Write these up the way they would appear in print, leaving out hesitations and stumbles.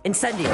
Incendio!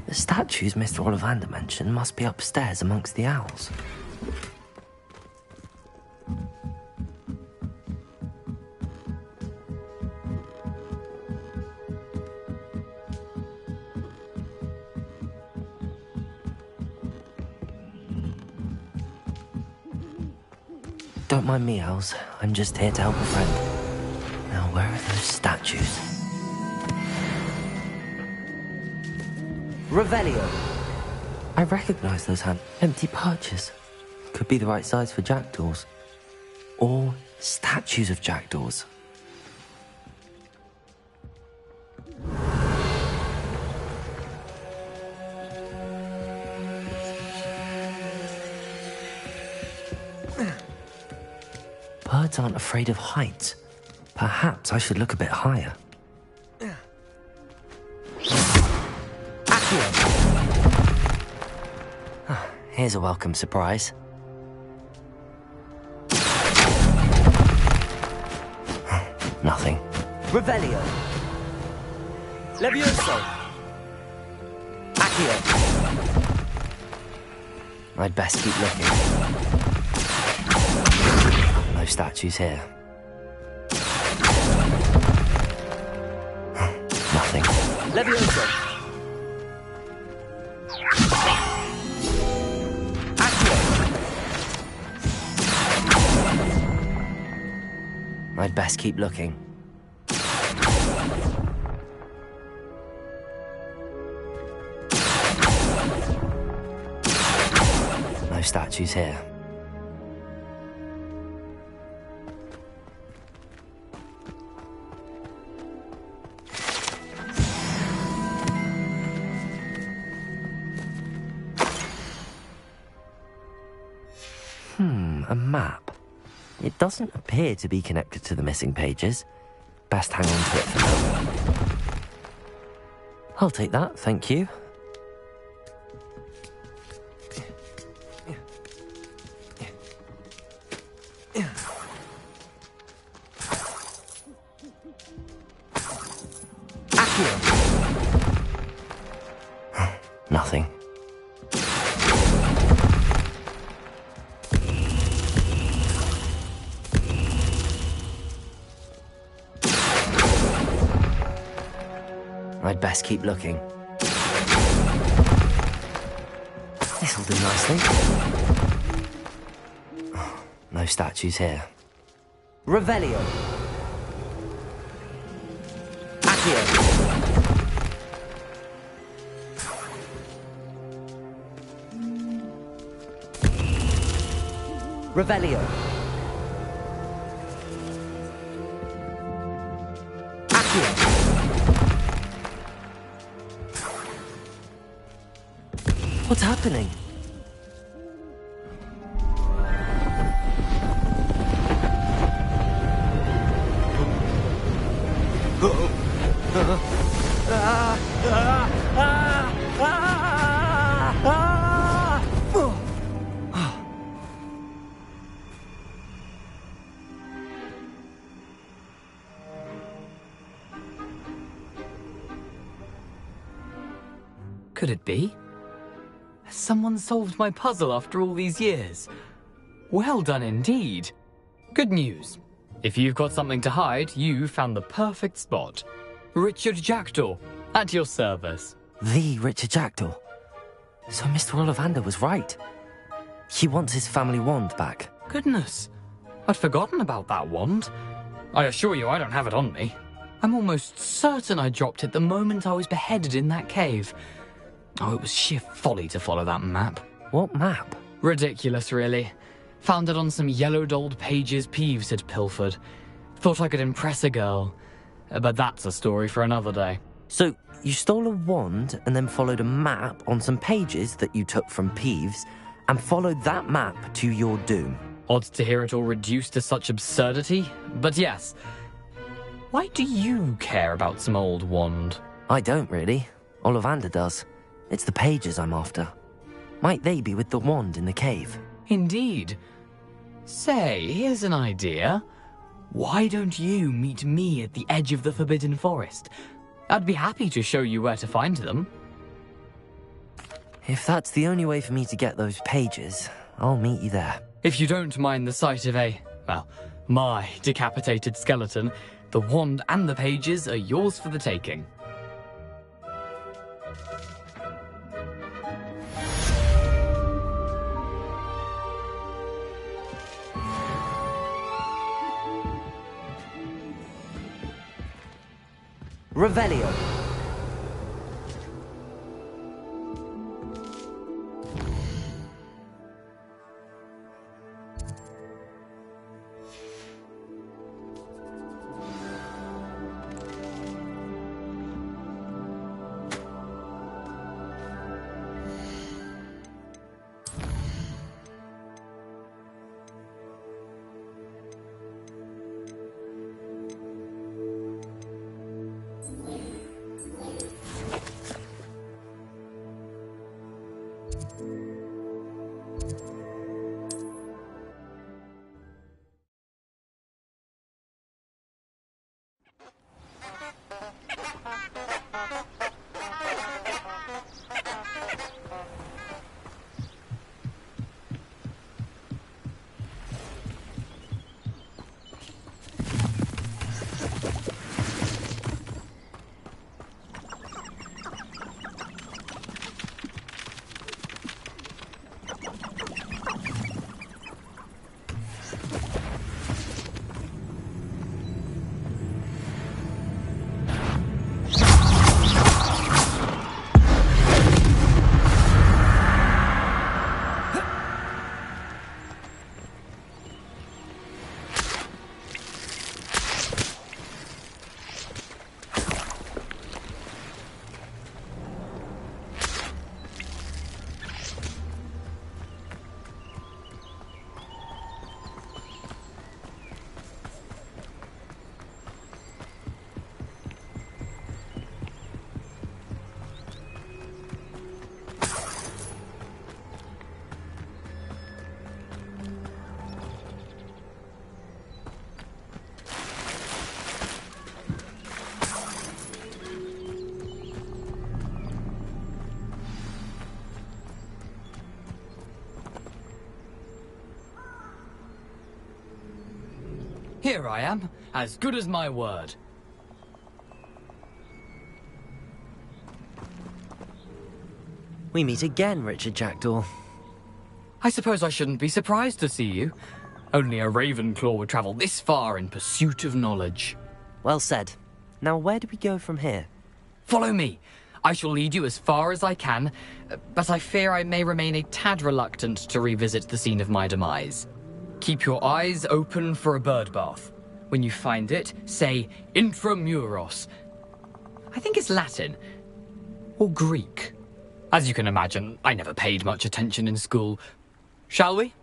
The statues Mr. Ollivander mentioned must be upstairs amongst the owls. Don't mind me, owls. I'm just here to help a friend. Now, where are those statues? Revelio. I recognize those empty perches. Could be the right size for jackdaws. Or statues of jackdaws. Birds aren't afraid of heights. Perhaps I should look a bit higher. Here's a welcome surprise. Nothing. Revelio. Levioso. Accio. I'd best keep looking. No statues here. Nothing. Levioso. I'd best keep looking. No statues here. A map. It doesn't appear to be connected to the missing pages. Best hang on to it for now. I'll take that, thank you. Nothing. I'd best keep looking. This'll do nicely. Oh, no statues here. Revelio. Accio. Revelio. Accio. What's happening? Could it be? Has someone solved my puzzle after all these years? Well done indeed. Good news. If you've got something to hide, you found the perfect spot. Richard Jackdaw, at your service. The Richard Jackdaw. So Mr. Ollivander was right. He wants his family wand back. Goodness, I'd forgotten about that wand. I assure you I don't have it on me. I'm almost certain I dropped it the moment I was beheaded in that cave. Oh, it was sheer folly to follow that map. What map? Ridiculous, really. Found it on some yellowed old pages Peeves had pilfered. Thought I could impress a girl. But that's a story for another day. So, you stole a wand and then followed a map on some pages that you took from Peeves and followed that map to your doom. Odd to hear it all reduced to such absurdity, but yes. Why do you care about some old wand? I don't really. Ollivander does. It's the pages I'm after. Might they be with the wand in the cave? Indeed. Say, here's an idea. Why don't you meet me at the edge of the Forbidden Forest? I'd be happy to show you where to find them. If that's the only way for me to get those pages, I'll meet you there. If you don't mind the sight of my decapitated skeleton, the wand and the pages are yours for the taking. Revelio. Here I am, as good as my word. We meet again, Richard Jackdaw. I suppose I shouldn't be surprised to see you. Only a Ravenclaw would travel this far in pursuit of knowledge. Well said. Now where do we go from here? Follow me. I shall lead you as far as I can, but I fear I may remain a tad reluctant to revisit the scene of my demise. Keep your eyes open for a bird bath. When you find it, say intramuros. I think it's Latin. Or Greek. As you can imagine, I never paid much attention in school. Shall we?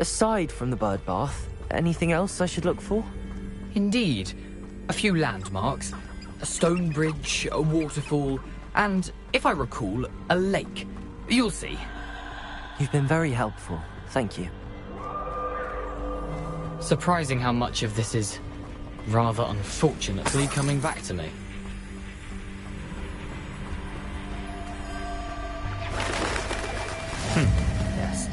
Aside from the bird bath, anything else I should look for? Indeed. A few landmarks. A stone bridge, a waterfall, and, if I recall, a lake. You'll see. You've been very helpful. Thank you. Surprising how much of this is, rather unfortunately, coming back to me. Yes.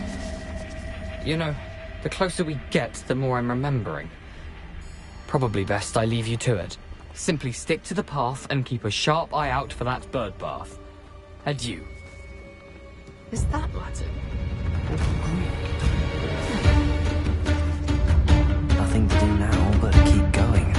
You know, the closer we get, the more I'm remembering. Probably best I leave you to it. Simply stick to the path and keep a sharp eye out for that bird bath. Adieu. Is that Latin? Nothing to do now but keep going.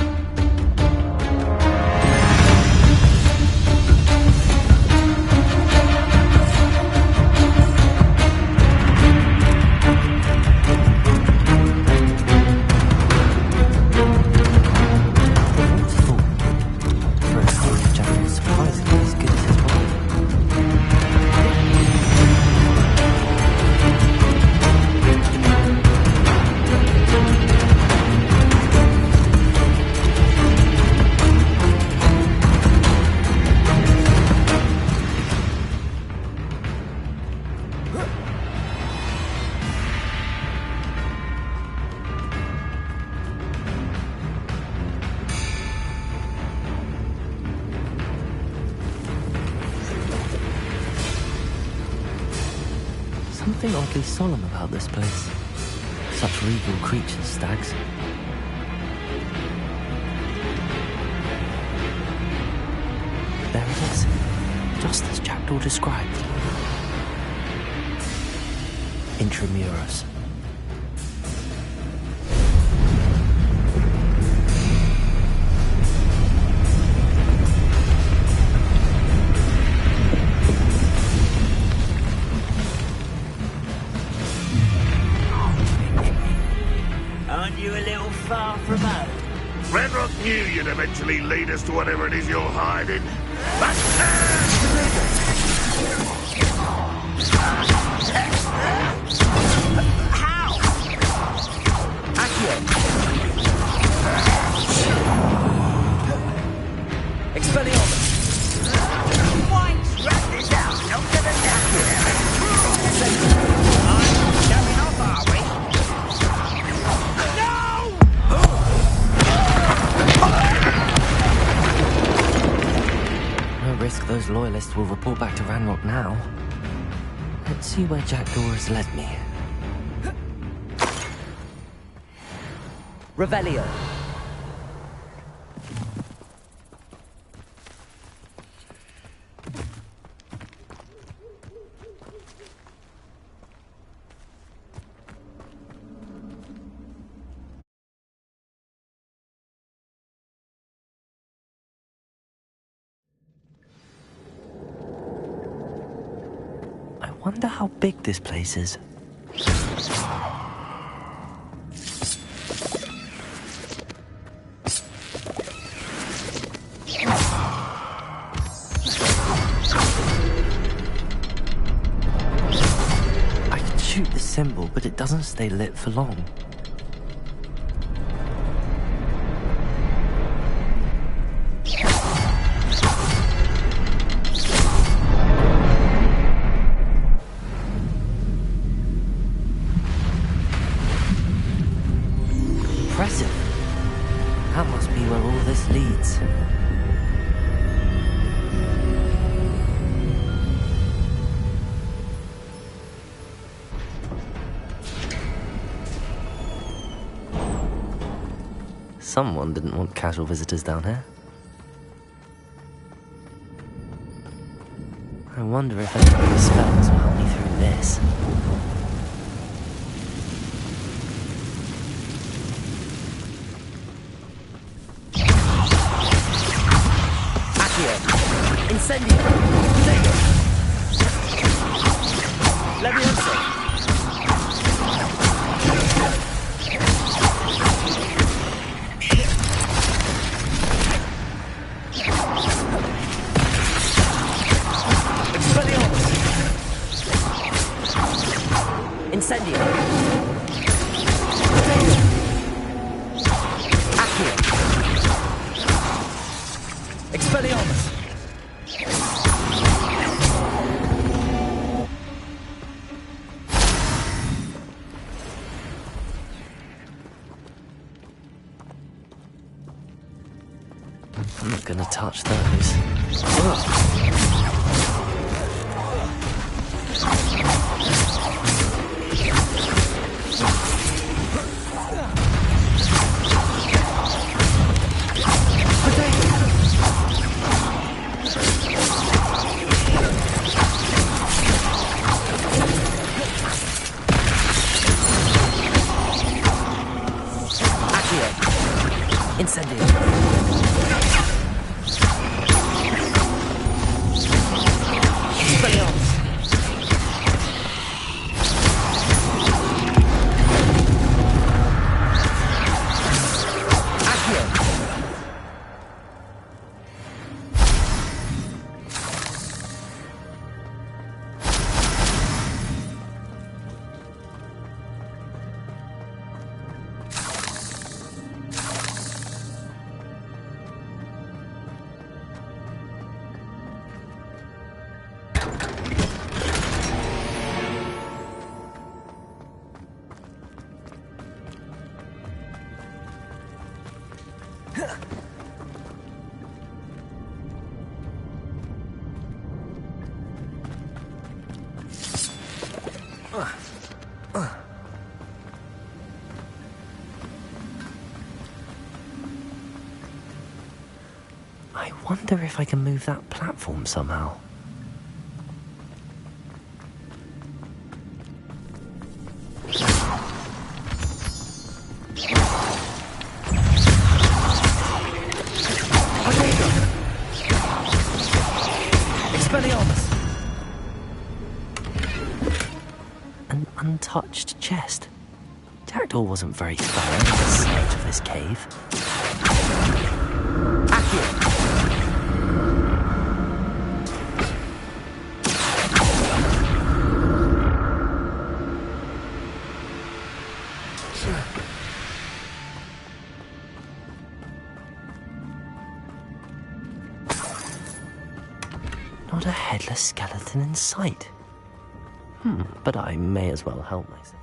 Something oddly solemn about this place. Such regal creatures, stags. There it is, just as Jackdaw described. Intramuros. Ranrock knew you'd eventually lead us to whatever it is you're hiding. How? Accio. Expelliarmus. Wrap this out, not to the down. Going off, are we? No risk those loyalists will report back to Ranrock now. Let's see where Jackdaw has led me. Revelio. I wonder how big this place is. I can shoot the symbol, but it doesn't stay lit for long. Impressive. That must be where all this leads. Someone didn't want casual visitors down here. wonder if any of the spells will help me through this. Accio. Incendio. Potato. Levioso. Expelliarmus. Incendio. Potato. Accio. Expelliarmus. I'm not gonna touch those. Ugh. Accio. Incendio. Expelliarmus. Accio. I wonder if I can move that platform somehow. Expelliarmus. An untouched chest. Jackdaw wasn't very thorough in the search of this cave. Accio. Not a headless skeleton in sight. But I may as well help myself.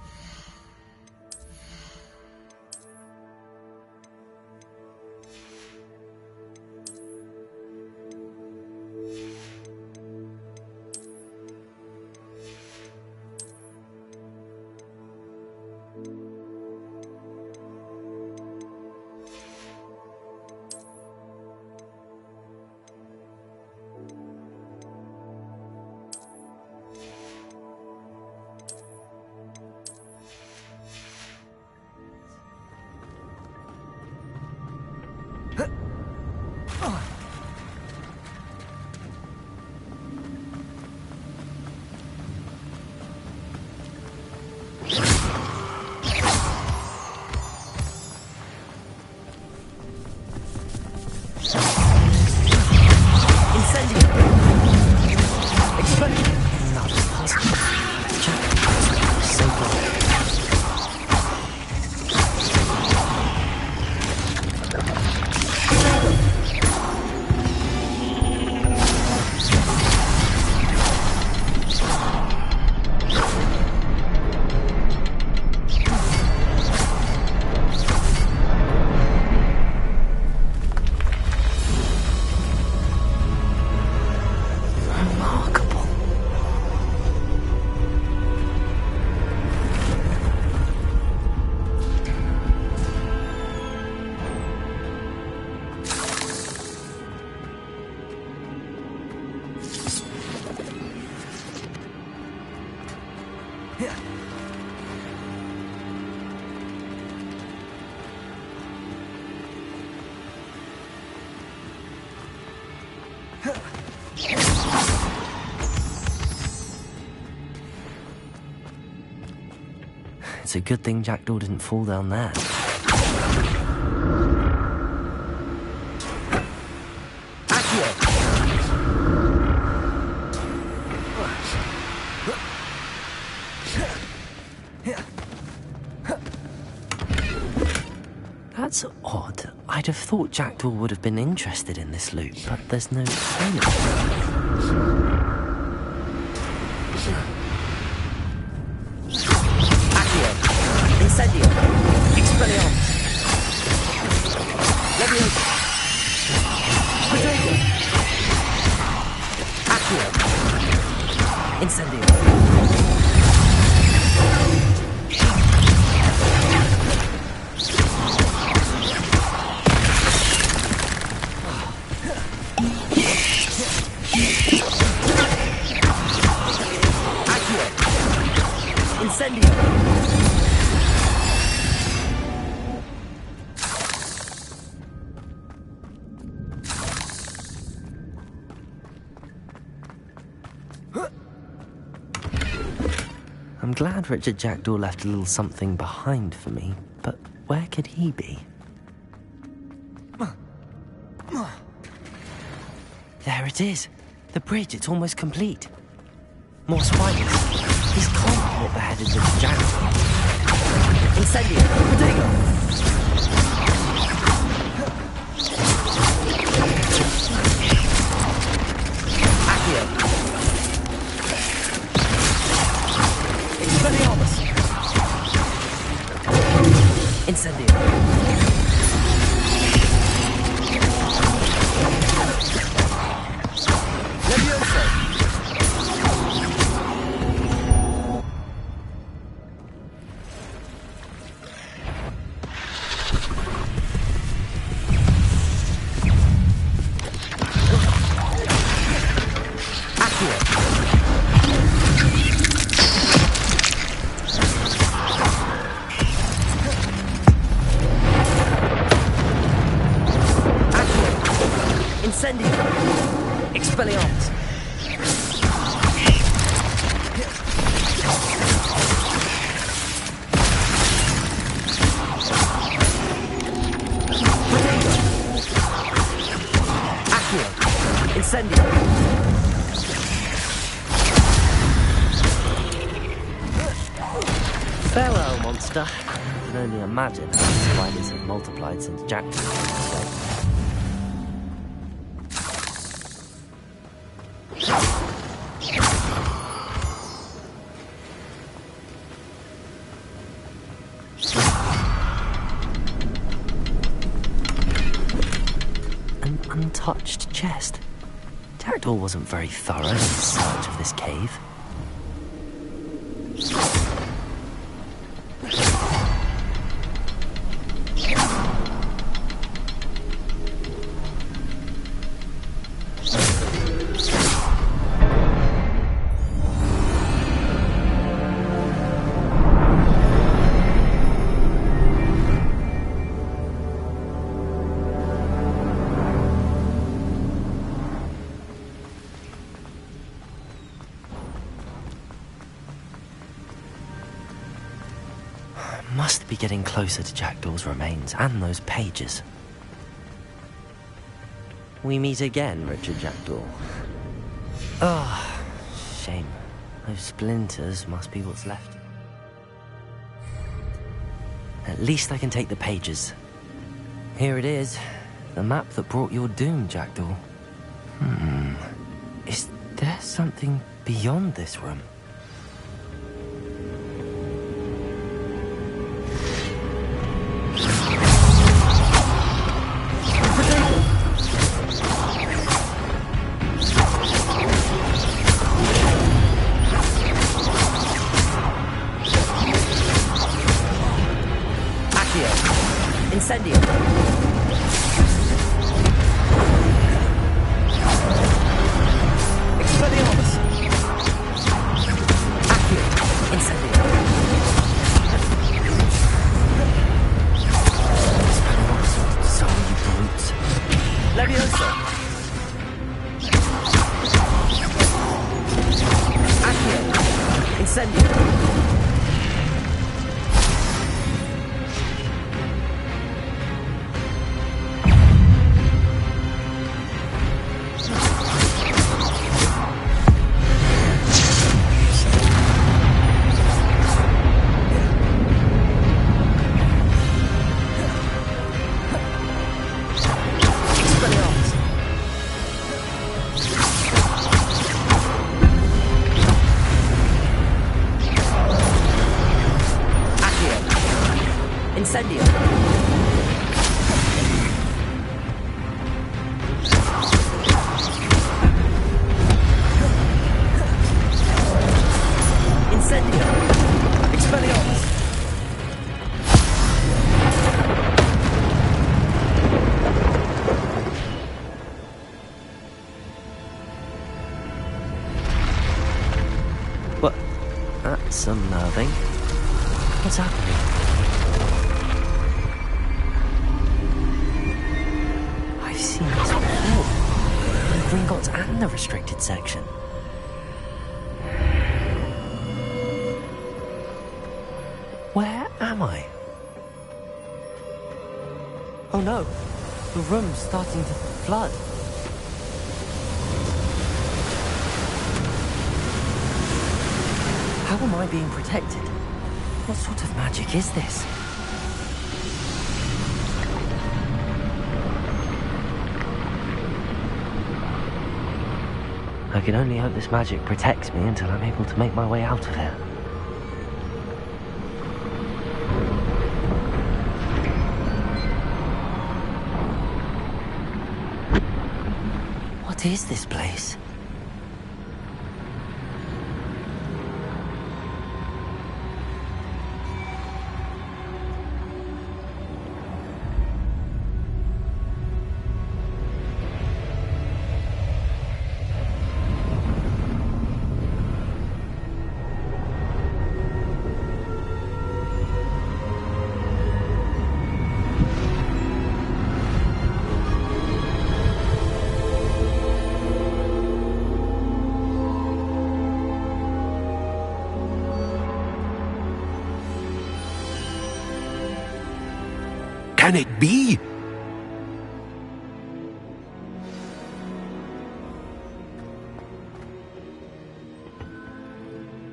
It's a good thing Jackdaw didn't fall down there. That's odd. I'd have thought Jackdaw would have been interested in this loot, but there's no sign of it. Incendio! Expelliarmus! Leviosa! Potato! Accio! Incendio! Accio! Incendio! I'm glad Richard Jackdaw left a little something behind for me, but where could he be? There it is! The bridge, it's almost complete. More spiders. These can't be what beheaded Richard Jackdaw. Incendio! Protego! Accio! Expelliarmus! Incendio! Leviosa! Incendio! Expelliarmus! Potato! Accio! Incendio! Farewell, monster. I can only imagine how the spiders have multiplied since Jackdaw came this way. An untouched chest. Jackdaw wasn't very thorough in his search of this cave. Must be getting closer to Jackdaw's remains and those pages. We meet again, Richard Jackdaw. Ah, shame. Those splinters must be what's left. At least I can take the pages. Here it is. The map that brought your doom, Jackdaw. Is there something beyond this room? Incendio! Expelliarmus! Accio! Incendio! Incendio. Incendio. Expelliarmus. What? That's unnerving. What's happening? I've seen this before. The Gringotts and the restricted section. Where am I? Oh no, the room's starting to flood. How am I being protected? What sort of magic is this? I can only hope this magic protects me until I'm able to make my way out of here. What is this place? Can it be?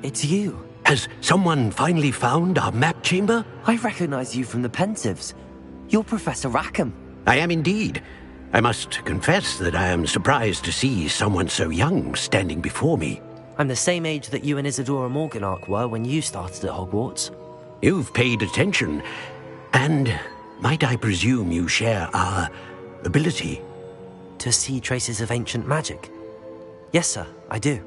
It's you. Has someone finally found our map chamber? I recognize you from the Pensives. You're Professor Rackham. I am indeed. I must confess that I am surprised to see someone so young standing before me. I'm the same age that you and Isadora Morganach were when you started at Hogwarts. You've paid attention, and might I presume you share our ability? To see traces of ancient magic? Yes, sir, I do.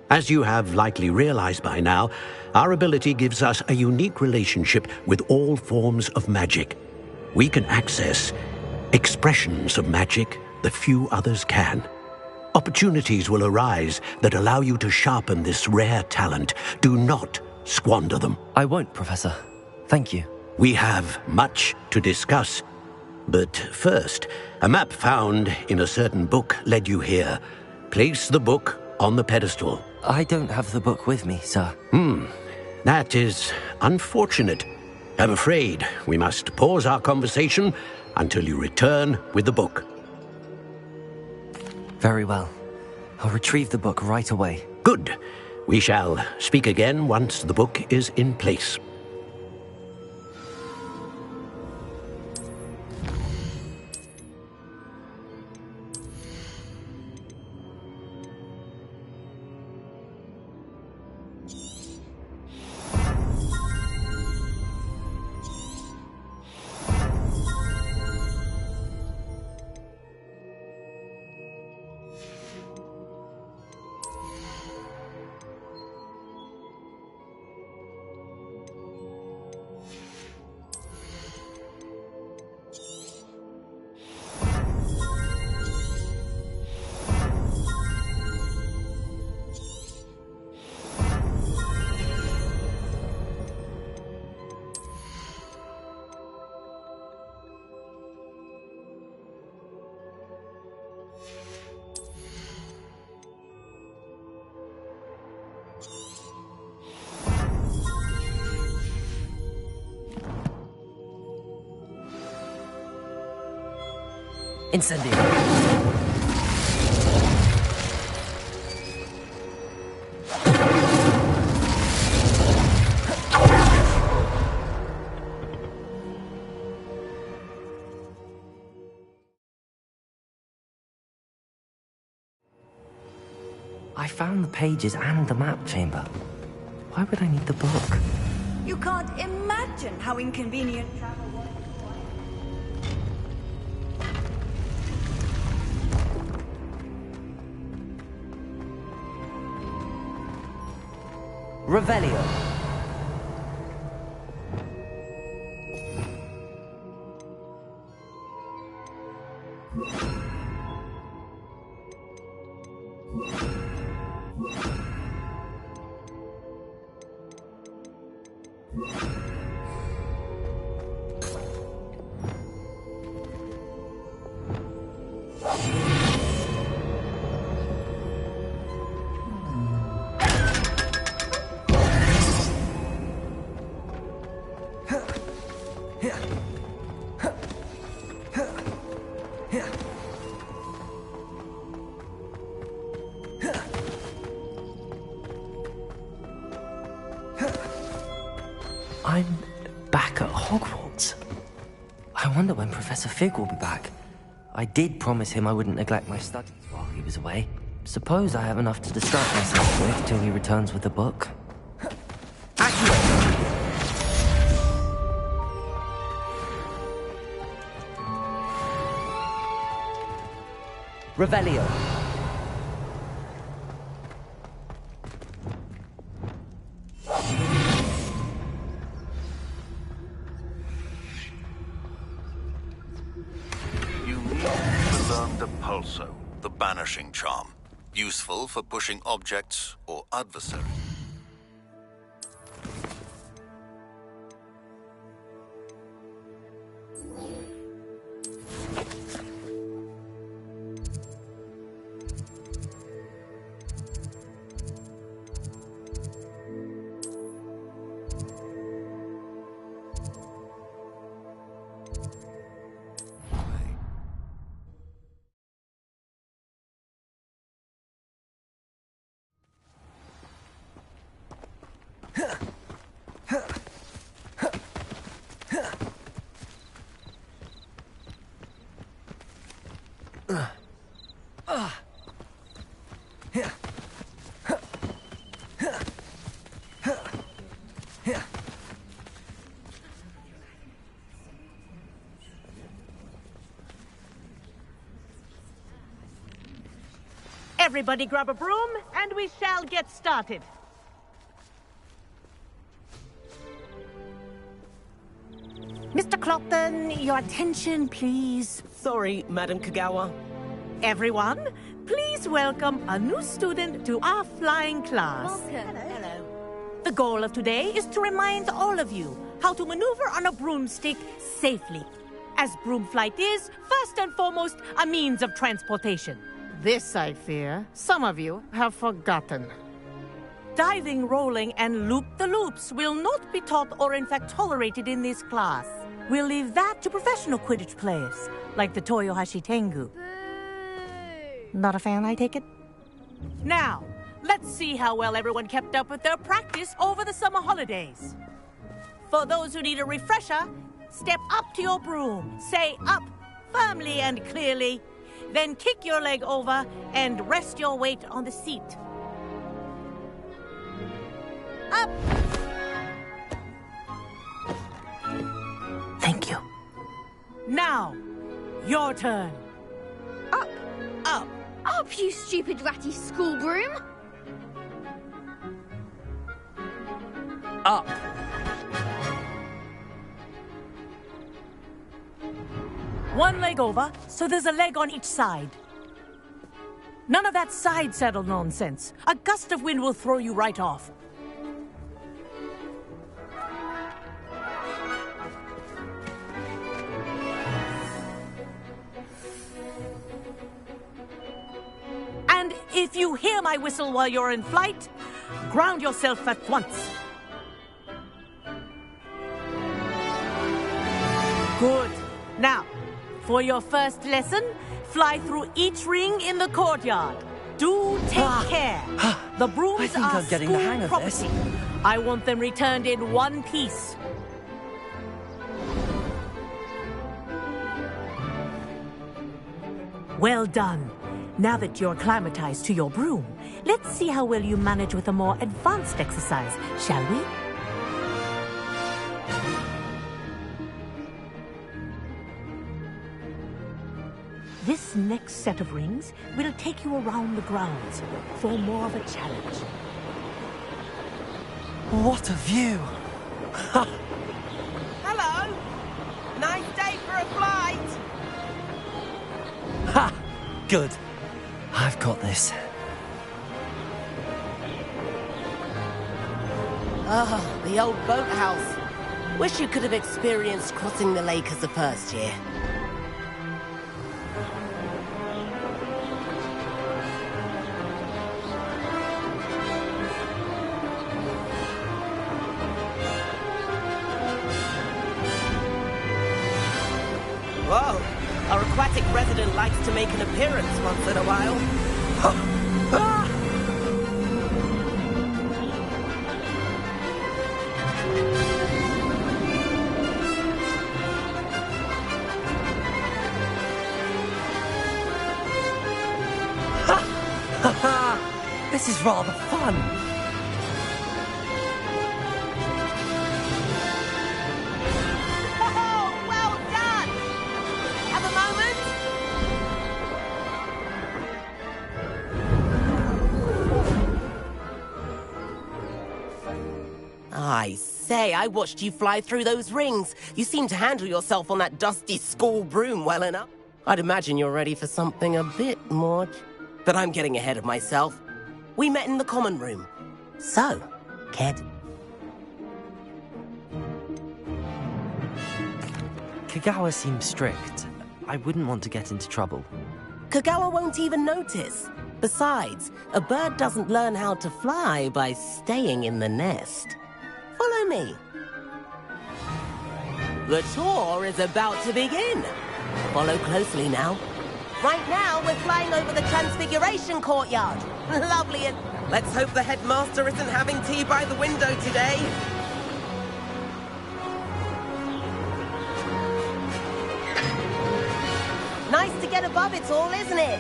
As you have likely realized by now, our ability gives us a unique relationship with all forms of magic. We can access expressions of magic that few others can. Opportunities will arise that allow you to sharpen this rare talent. Do not squander them. I won't, Professor. Thank you. We have much to discuss. But first, a map found in a certain book led you here. Place the book on the pedestal. I don't have the book with me, sir. That is unfortunate. I'm afraid we must pause our conversation until you return with the book. Very well. I'll retrieve the book right away. Good. We shall speak again once the book is in place. Incendio. I found the pages and the map chamber. Why would I need the book? You can't imagine how inconvenient travel was. Revelio. I'm back at Hogwarts. I wonder when Professor Fig will be back. I did promise him I wouldn't neglect my studies while he was away. Suppose I have enough to distract myself with till he returns with the book. Revelio. You need to learn the Pulso, the banishing charm. Useful for pushing objects or adversaries. Everybody grab a broom, and we shall get started. Mr. Clopton, your attention, please. Sorry, Madam Kagawa. Everyone, please welcome a new student to our flying class. Welcome. Hello. The goal of today is to remind all of you how to maneuver on a broomstick safely, as broom flight is, first and foremost, a means of transportation. This, I fear, some of you have forgotten. Diving, rolling, and loop-the-loops will not be taught or in fact tolerated in this class. We'll leave that to professional Quidditch players, like the Toyohashi Tengu. Not a fan, I take it? Now, let's see how well everyone kept up with their practice over the summer holidays. For those who need a refresher, step up to your broom, say up firmly and clearly, then kick your leg over and rest your weight on the seat. Up! Thank you. Now, your turn. Up. Up. Up, you stupid ratty school broom. Up. One leg over, so there's a leg on each side. None of that side saddle nonsense. A gust of wind will throw you right off. And if you hear my whistle while you're in flight, ground yourself at once. Good. Now, For your first lesson, fly through each ring in the courtyard. Do take care. The brooms I think are I'm getting the school hang of property. this. I want them returned in one piece. Well done. Now that you're acclimatized to your broom, let's see how well you manage with a more advanced exercise, shall we? This next set of rings will take you around the grounds for more of a challenge. What a view! Hello! Nice day for a flight! Ha! Good. I've got this. Oh, the old boathouse. Wish you could have experienced crossing the lake as a first year. Whoa! Our aquatic resident likes to make an appearance once in a while. This is rather fun. Oh, well done! Have a moment? I say, I watched you fly through those rings. You seem to handle yourself on that dusty school broom well enough. I'd imagine you're ready for something a bit more... But I'm getting ahead of myself. We met in the common room. So, Ked. Kagawa seems strict. I wouldn't want to get into trouble. Kagawa won't even notice. Besides, a bird doesn't learn how to fly by staying in the nest. Follow me. The tour is about to begin. Follow closely now. Right now, we're flying over the Transfiguration Courtyard. Lovely, and let's hope the headmaster isn't having tea by the window today. Nice to get above it all, isn't it?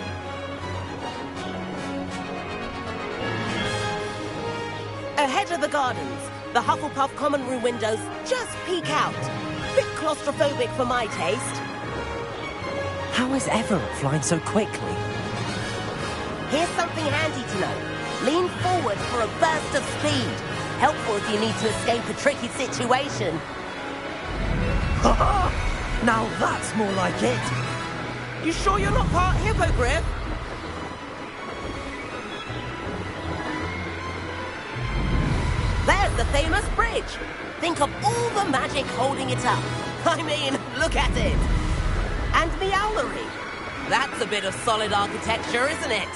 Ahead of the gardens, the Hufflepuff common room windows just peek out. Bit claustrophobic for my taste. How is Everett flying so quickly? Here's something handy to know. Lean forward for a burst of speed. Helpful if you need to escape a tricky situation. Now that's more like it. You sure you're not part hippogriff? There's the famous bridge. Think of all the magic holding it up. I mean, look at it. And Meowlery. That's a bit of solid architecture, isn't it?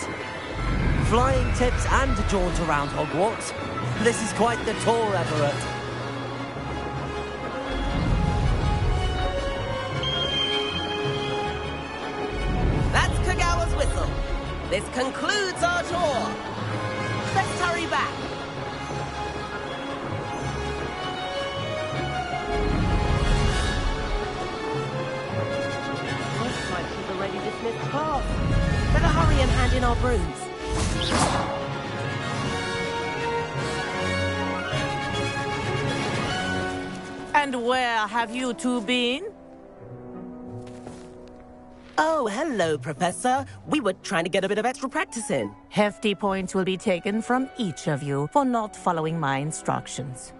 Flying tips and a jaunt around Hogwarts. This is quite the tour, Everett. That's Kagawa's whistle. This concludes our tour. Let's hurry back. Looks like she's already dismissed class. Better hurry and hand in our brooms. And where have you two been? Oh, hello, Professor. We were trying to get a bit of extra practice in. Hefty points will be taken from each of you for not following my instructions.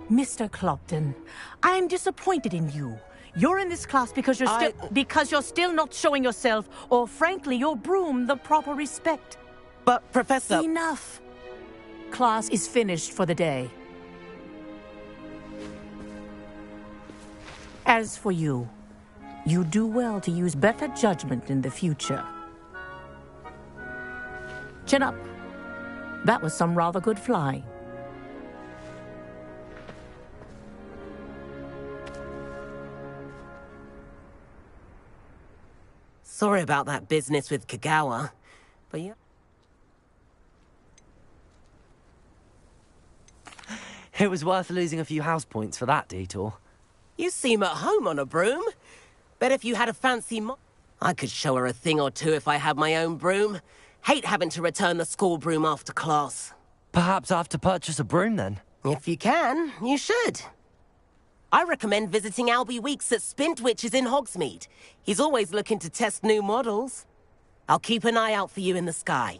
Mr. Clopton, I'm disappointed in you. You're in this class because you're still not showing yourself, or frankly, your broom the proper respect. But, Professor... Enough. Class is finished for the day. As for you, you do well to use better judgment in the future. Chin up. That was some rather good flying. Sorry about that business with Kagawa, but yeah. It was worth losing a few house points for that detour. You seem at home on a broom. Bet if you had a fancy I could show her a thing or two if I had my own broom. Hate having to return the school broom after class. Perhaps I have to purchase a broom then. If you can, you should. I recommend visiting Albie Weeks at Spintwitches in Hogsmeade. He's always looking to test new models. I'll keep an eye out for you in the sky.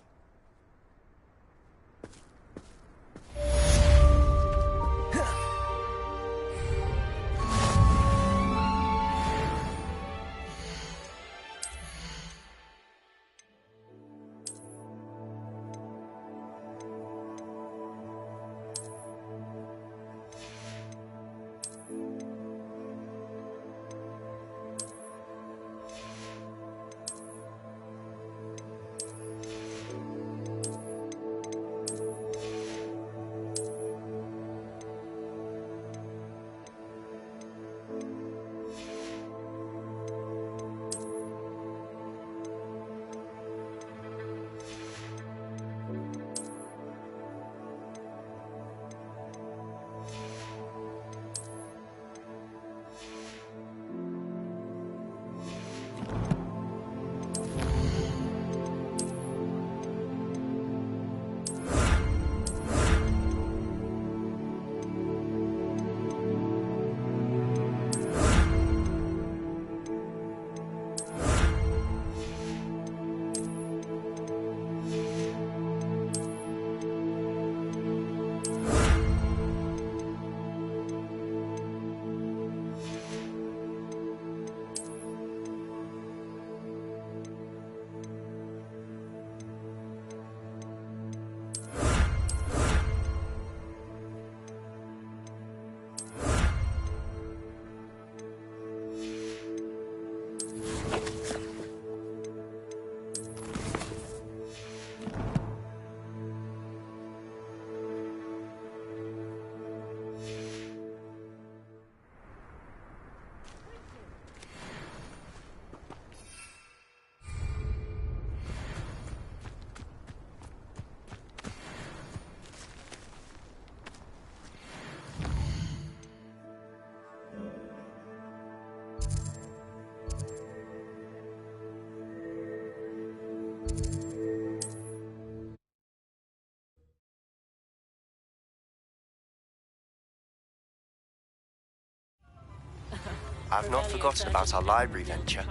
I've not forgotten about our library venture.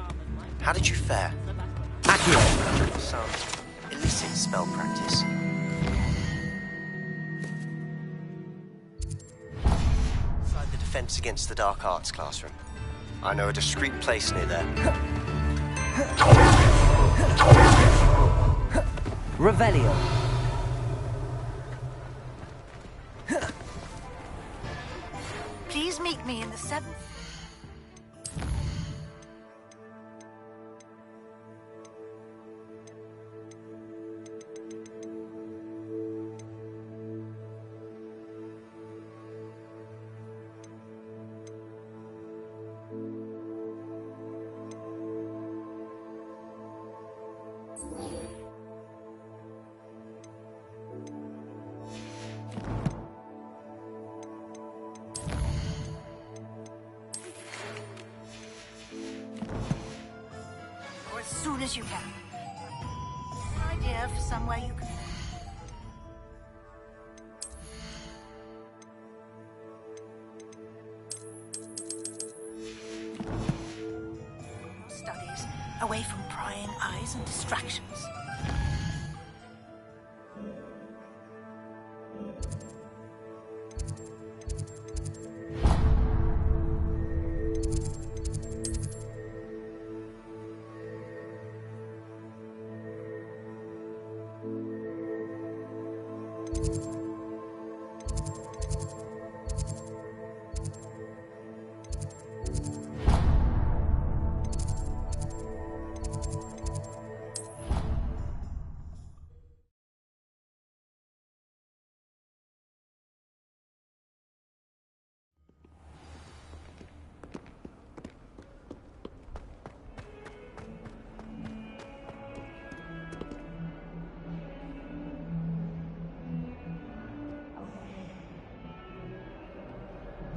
How did you fare? Accurate. Sounds illicit spell practice. Inside the Defense Against the Dark Arts classroom. I know a discreet place near there. Revelio. Please meet me in the 7th. As soon as you can. An idea for somewhere you can... Studies, away from prying eyes and distractions.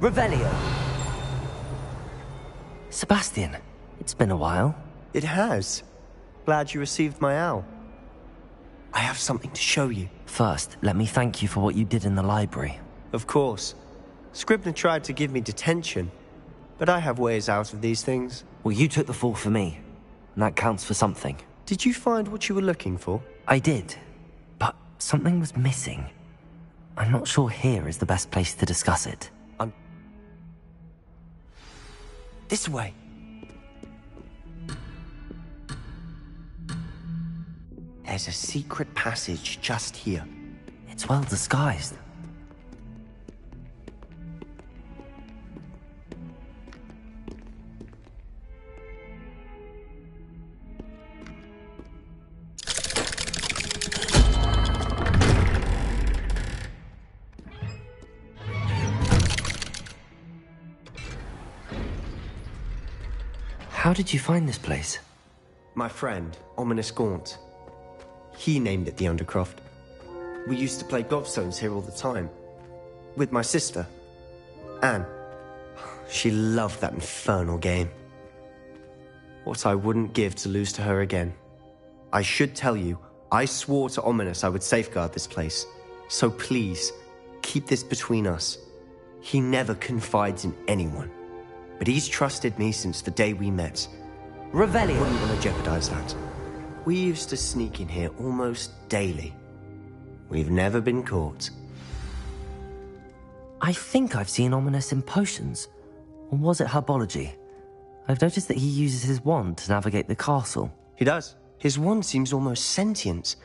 Revelio. Sebastian, it's been a while. It has. Glad you received my owl. I have something to show you. First, let me thank you for what you did in the library. Of course. Scribner tried to give me detention, but I have ways out of these things. Well, you took the fall for me, and that counts for something. Did you find what you were looking for? I did, but something was missing. I'm not sure here is the best place to discuss it. This way. There's a secret passage just here. It's well disguised. How did you find this place? My friend, Ominous Gaunt. He named it the Undercroft. We used to play gobstones here all the time. With my sister, Anne. She loved that infernal game. What I wouldn't give to lose to her again. I should tell you, I swore to Ominous I would safeguard this place. So please, keep this between us. He never confides in anyone. But he's trusted me since the day we met. Revelio. Wouldn't want to jeopardize that. We used to sneak in here almost daily. We've never been caught. I think I've seen Ominous in potions. Or was it herbology? I've noticed that he uses his wand to navigate the castle. He does. His wand seems almost sentient.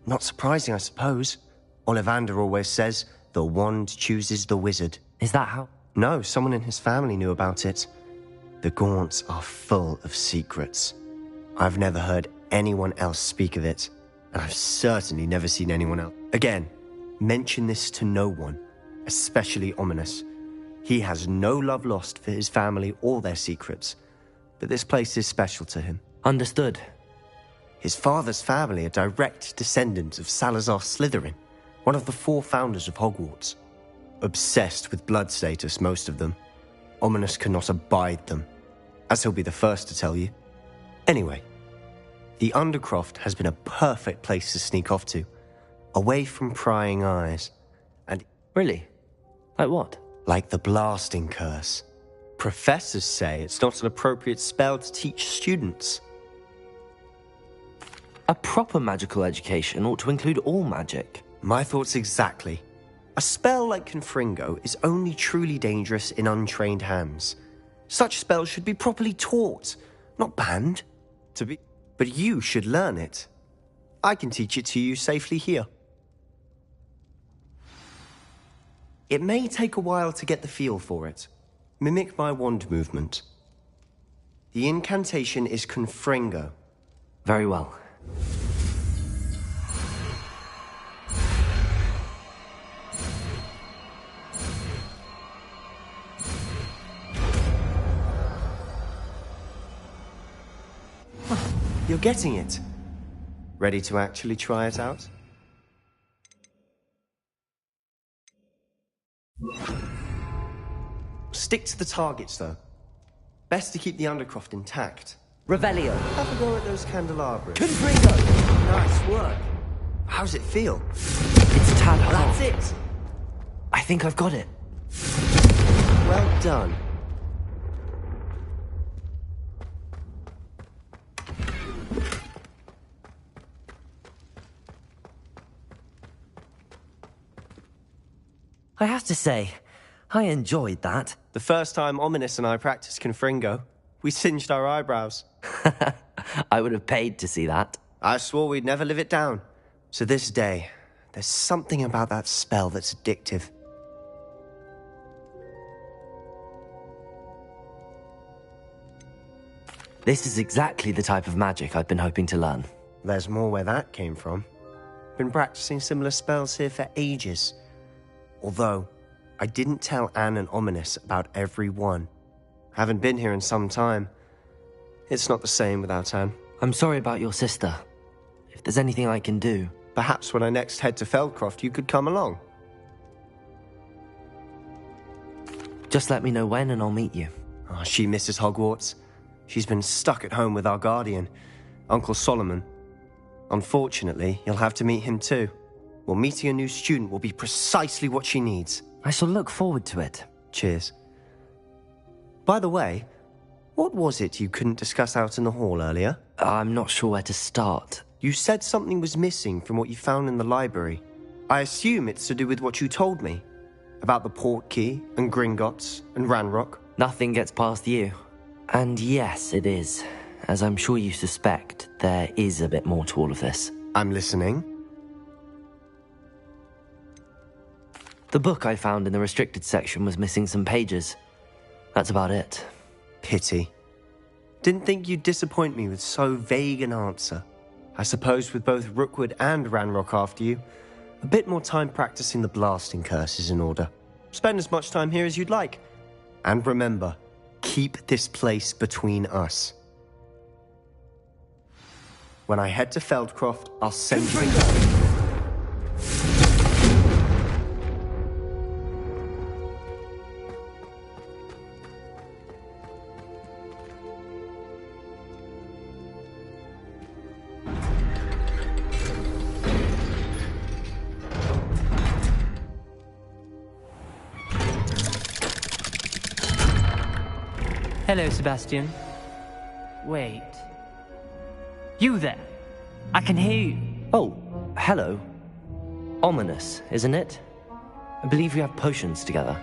Not surprising, I suppose. Ollivander always says, the wand chooses the wizard. Is that how? No, someone in his family knew about it. The Gaunts are full of secrets. I've never heard anyone else speak of it, and I've certainly never seen anyone else. Again, mention this to no one, especially Ominous. He has no love lost for his family or their secrets, but this place is special to him. Understood. His father's family are direct descendants of Salazar Slytherin, one of the 4 founders of Hogwarts. Obsessed with blood status, most of them. Ominous cannot abide them, as he'll be the first to tell you. Anyway, the Undercroft has been a perfect place to sneak off to, away from prying eyes. And Really? Like what? like the blasting curse. Professors say it's not an appropriate spell to teach students. A proper magical education ought to include all magic. My thoughts exactly. A spell like Confringo is only truly dangerous in untrained hands. Such spells should be properly taught, not banned. But you should learn it. I can teach it to you safely here. It may take a while to get the feel for it. Mimic my wand movement. The incantation is Confringo. Very well. You're getting it. Ready to actually try it out? Stick to the targets, though. Best to keep the Undercroft intact. Revelio. Have a go at those candelabras. Confringo. Nice work. How's it feel? It's tad hot. That's it. I think I've got it. Well done. I have to say, I enjoyed that. The first time Ominous and I practiced Confringo, we singed our eyebrows. I would have paid to see that. I swore we'd never live it down. To this day, there's something about that spell that's addictive. This is exactly the type of magic I've been hoping to learn. There's more where that came from. Been practicing similar spells here for ages. Although, I didn't tell Anne and Ominous about every one. Haven't been here in some time. It's not the same without Anne. I'm sorry about your sister. If there's anything I can do... Perhaps when I next head to Feldcroft, you could come along. Just let me know when and I'll meet you. Oh, she misses Hogwarts. She's been stuck at home with our guardian, Uncle Solomon. Unfortunately, you'll have to meet him too. Well, meeting a new student will be precisely what she needs. I shall look forward to it. Cheers. By the way, what was it you couldn't discuss out in the hall earlier? I'm not sure where to start. You said something was missing from what you found in the library. I assume it's to do with what you told me. About the Portkey, and Gringotts, and Ranrock. Nothing gets past you. And yes, it is. As I'm sure you suspect, there is a bit more to all of this. I'm listening. The book I found in the restricted section was missing some pages. That's about it. Pity. Didn't think you'd disappoint me with so vague an answer. I suppose with both Rookwood and Ranrock after you, a bit more time practicing the blasting curse is in order. Spend as much time here as you'd like. And remember, keep this place between us. When I head to Feldcroft, I'll send you... Hello, Sebastian. Wait. You there? I can hear you. Oh, hello. Ominous, isn't it? I believe we have potions together.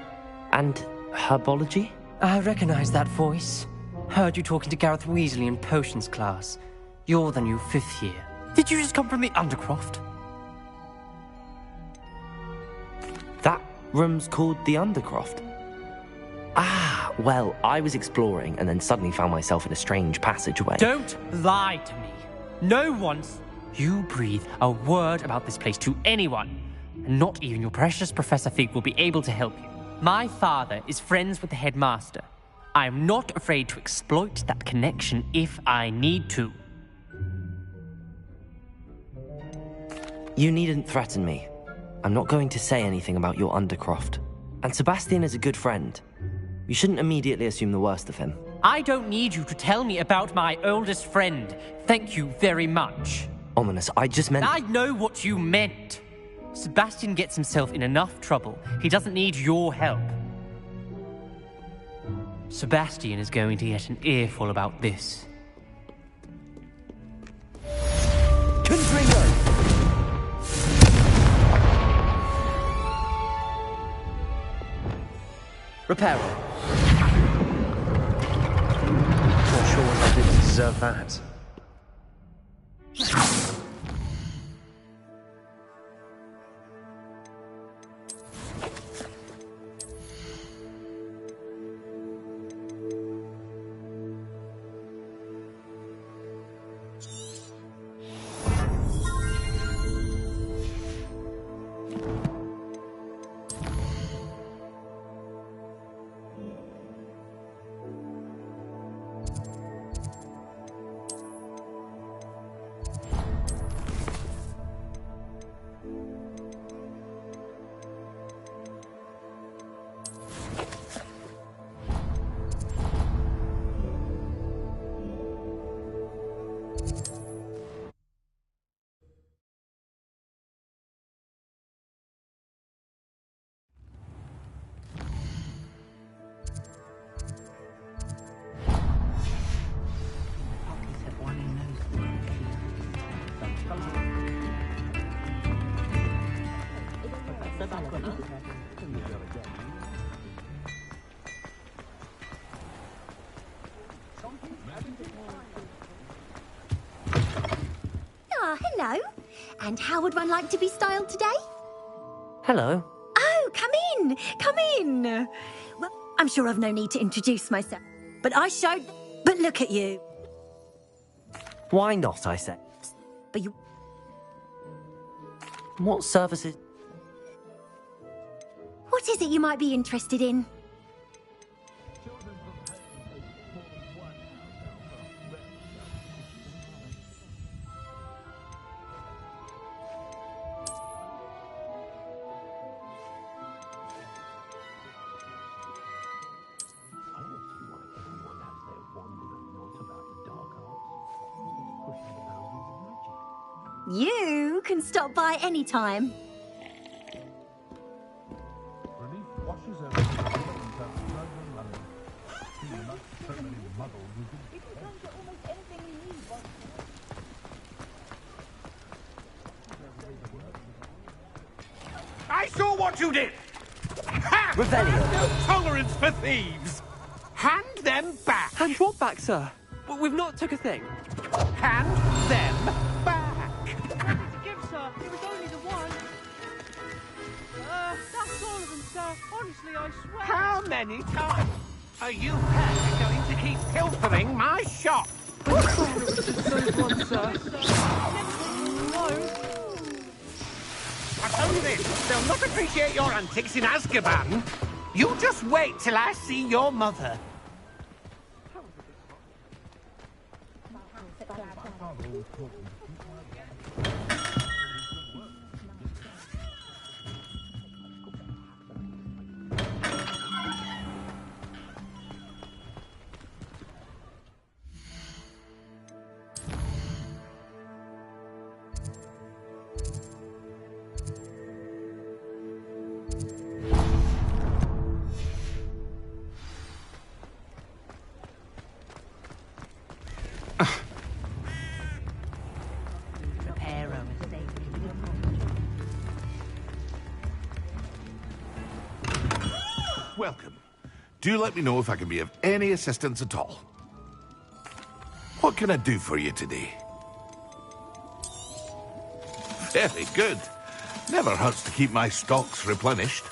And herbology? I recognize that voice. Heard you talking to Gareth Weasley in potions class. You're the new 5th year. Did you just come from the Undercroft? That room's called the Undercroft. Ah, well, I was exploring and then suddenly found myself in a strange passageway. Don't lie to me. No one's... You breathe a word about this place to anyone, and not even your precious Professor Fig will be able to help you. My father is friends with the headmaster. I am not afraid to exploit that connection if I need to. You needn't threaten me. I'm not going to say anything about your Undercroft. And Sebastian is a good friend. You shouldn't immediately assume the worst of him. I don't need you to tell me about my oldest friend. Thank you very much. Ominous, I just meant... I know what you meant. Sebastian gets himself in enough trouble. He doesn't need your help. Sebastian is going to get an earful about this. Confringo! Reparo. Not sure what I did to deserve that. Hello. And how would one like to be styled today? Hello. Oh, come in. Come in. Well, I'm sure I've no need to introduce myself. But I showed... But look at you. Why not, I said. But you... What services... What is it you might be interested in? You can stop by any time. I saw what you did! Ha! Revelio. No tolerance for thieves! Hand them back! Hand what back, sir? We've not took a thing. Hand them back! Nothing to give, sir. It was only the one. That's all of them, sir. Honestly, I swear. How many times are you pair going to keep pilfering my shop? I swear it was just those ones, sir. No. I tell you this, they'll not appreciate your antics in Azkaban. You just wait till I see your mother. Welcome. Do let me know if I can be of any assistance at all. What can I do for you today? Very good. Never hurts to keep my stocks replenished.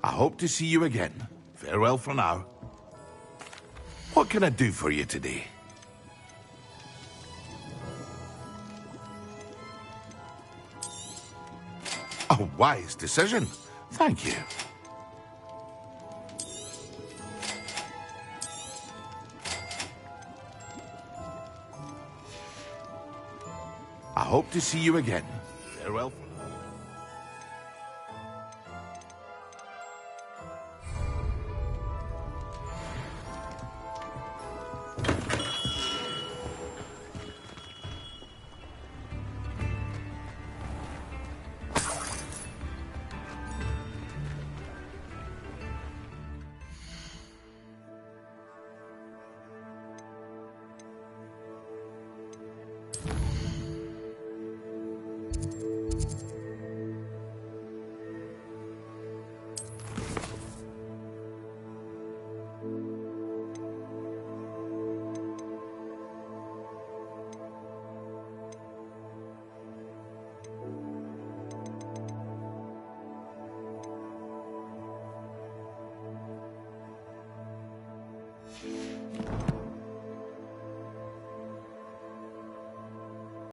I hope to see you again. Farewell for now. What can I do for you today? A wise decision. Thank you. I hope to see you again. Farewell for now.